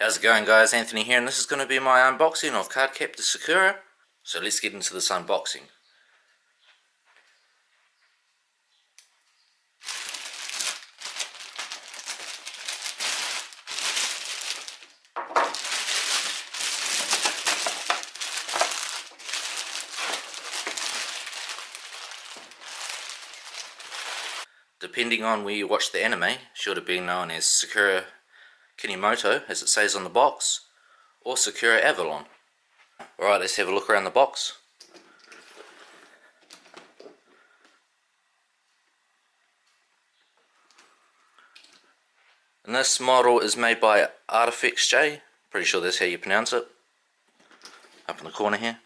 How's it going, guys? Anthony here, and this is going to be my unboxing of Cardcaptor Sakura. So let's get into this unboxing. Depending on where you watch the anime, should have been known as Sakura Kinomoto, as it says on the box, or Sakura Avalon. Alright, let's have a look around the box. And this model is made by ARTFX-J, pretty sure that's how you pronounce it, up in the corner here.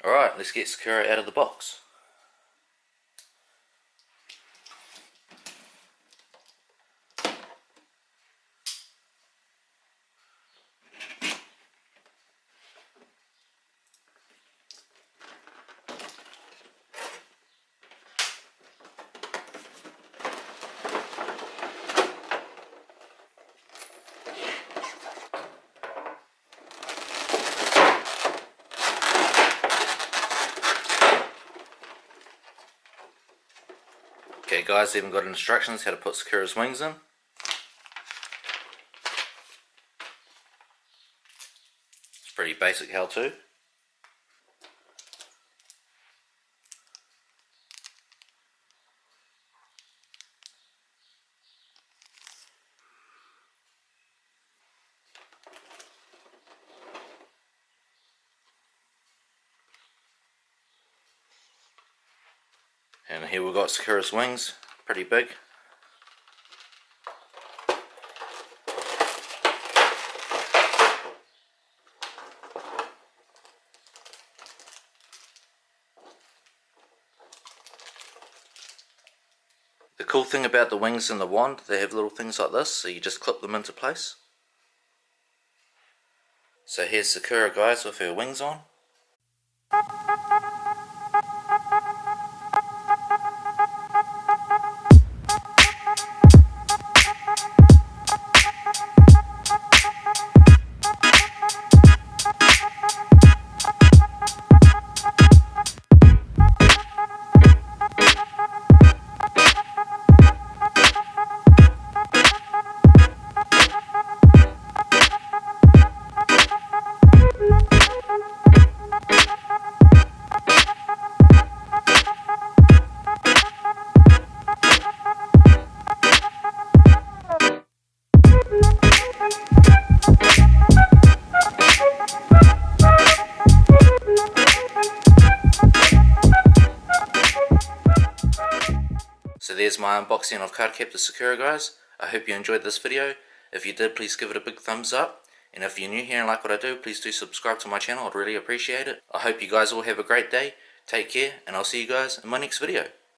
Alright, let's get Sakura out of the box. Okay guys, even got instructions how to put Sakura's wings in. It's pretty basic how-to. And here we've got Sakura's wings, pretty big. The cool thing about the wings and the wand, they have little things like this, so you just clip them into place. So here's Sakura, guys, with her wings on. So there's my unboxing of Cardcaptor Sakura, guys. I hope you enjoyed this video. If you did, please give it a big thumbs up. And if you're new here and like what I do, please do subscribe to my channel. I'd really appreciate it. I hope you guys all have a great day. Take care, and I'll see you guys in my next video.